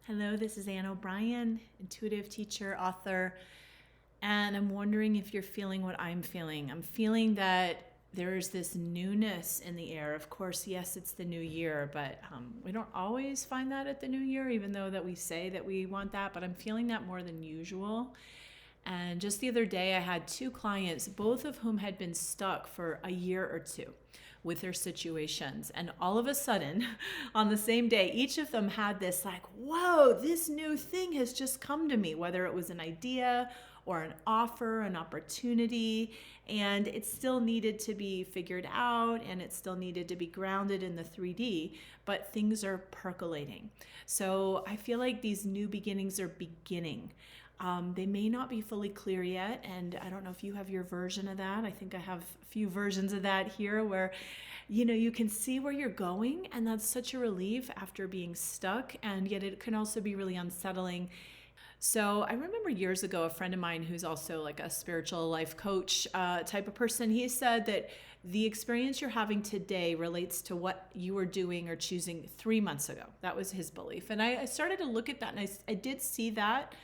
Hello, this is Anne O'Brien, intuitive teacher, author, and I'm wondering if you're feeling what I'm feeling. I'm feeling that there's this newness in the air. Of course, yes, it's the new year, but we don't always find that at the new year, even though that we say that we want that, but I'm feeling that more than usual. And just the other day, I had two clients, both of whom had been stuck for a year or two with their situations. And all of a sudden, on the same day, each of them had this like, whoa, this new thing has just come to me, whether it was an idea or an offer, an opportunity, and it still needed to be figured out and it still needed to be grounded in the 3D, but things are percolating. So I feel like these new beginnings are beginning. They may not be fully clear yet, and I don't know if you have your version of that. I think I have a few versions of that here where, you can see where you're going, and that's such a relief after being stuck, and yet it can also be really unsettling. So I remember years ago, a friend of mine who's also like a spiritual life coach type of person, he said that the experience you're having today relates to what you were doing or choosing 3 months ago. That was his belief. And I started to look at that, and I did see that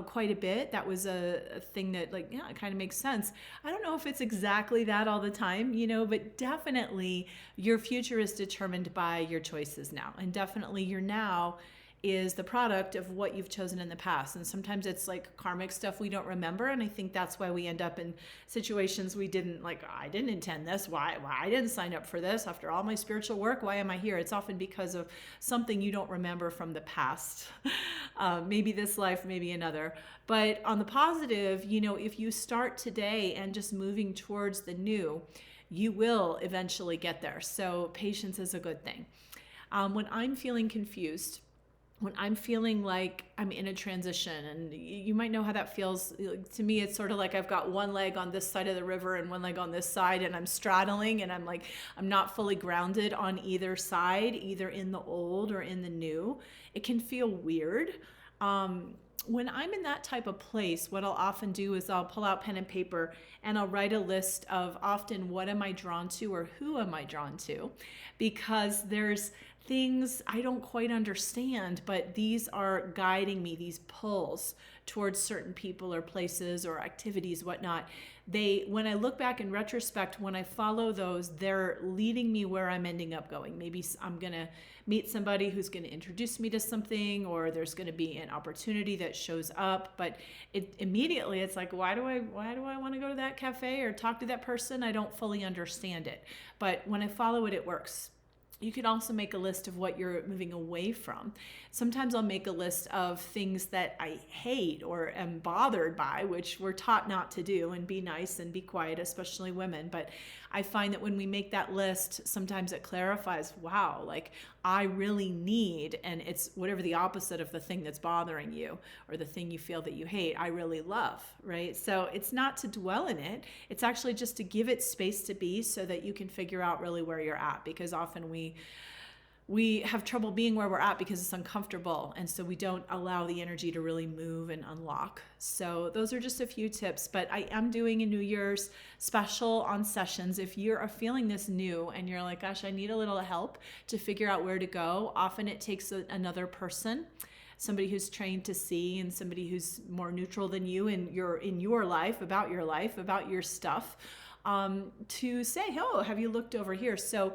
quite a bit. That was a thing that it kind of makes sense. I don't know if it's exactly that all the time, but definitely your future is determined by your choices now. And definitely your now is the product of what you've chosen in the past. And sometimes it's like karmic stuff we don't remember. And I think that's why we end up in situations we didn't I didn't intend this. Why I didn't sign up for this after all my spiritual work. Why am I here? It's often because of something you don't remember from the past. Maybe this life, maybe another. But on the positive, if you start today and just moving towards the new, you will eventually get there. So patience is a good thing. When I'm feeling confused, when I'm feeling like I'm in a transition, and you might know how that feels. To me, it's sort of like I've got one leg on this side of the river and one leg on this side, and I'm straddling, and I'm not fully grounded on either side, either in the old or in the new. It can feel weird. When I'm in that type of place, what I'll often do is I'll pull out pen and paper and I'll write a list of often what am I drawn to or who am I drawn to, because there's things I don't quite understand, but these are guiding me, these pulls towards certain people or places or activities, whatnot. When I look back in retrospect, when I follow those, they're leading me where I'm ending up going. Maybe I'm going to meet somebody who's going to introduce me to something, or there's going to be an opportunity that shows up, but immediately it's like, why do I want to go to that cafe or talk to that person? I don't fully understand it. But when I follow it, it works. You can also make a list of what you're moving away from. Sometimes I'll make a list of things that I hate or am bothered by, which we're taught not to do, and be nice and be quiet, especially women. But I find that when we make that list, sometimes it clarifies, wow, I really need, and it's whatever the opposite of the thing that's bothering you or the thing you feel that you hate, I really love, right? So it's not to dwell in it. It's actually just to give it space to be so that you can figure out really where you're at, because often we have trouble being where we're at because it's uncomfortable, and so we don't allow the energy to really move and unlock. So those are just a few tips, but I am doing a New Year's special on sessions. If you're feeling this new and you're like, gosh, I need a little help to figure out where to go, often it takes another person, somebody who's trained to see and somebody who's more neutral than you in your life, about your stuff, to say, oh, have you looked over here? So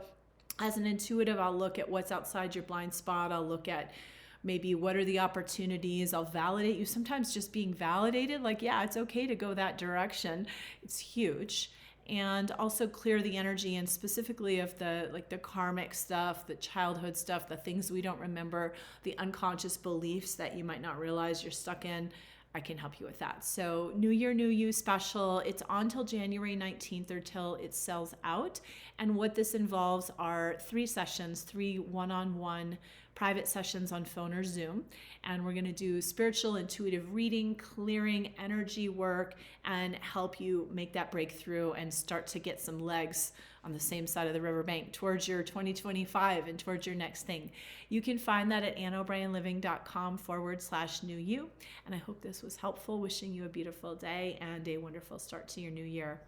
as an intuitive, I'll look at what's outside your blind spot. I'll look at maybe what are the opportunities. I'll validate you. Sometimes just being validated, yeah, it's okay to go that direction. It's huge. And also clear the energy, and specifically of the karmic stuff, the childhood stuff, the things we don't remember, the unconscious beliefs that you might not realize you're stuck in. I can help you with that. So New Year, New You special. It's on till January 19th or till it sells out. And what this involves are 3 sessions, 3 one-on-one private sessions on phone or Zoom. And we're going to do spiritual intuitive reading, clearing, energy work, and help you make that breakthrough and start to get some legs on the same side of the riverbank towards your 2025 and towards your next thing. You can find that at anneobrienliving.com/new you. And I hope this was helpful. Wishing you a beautiful day and a wonderful start to your new year.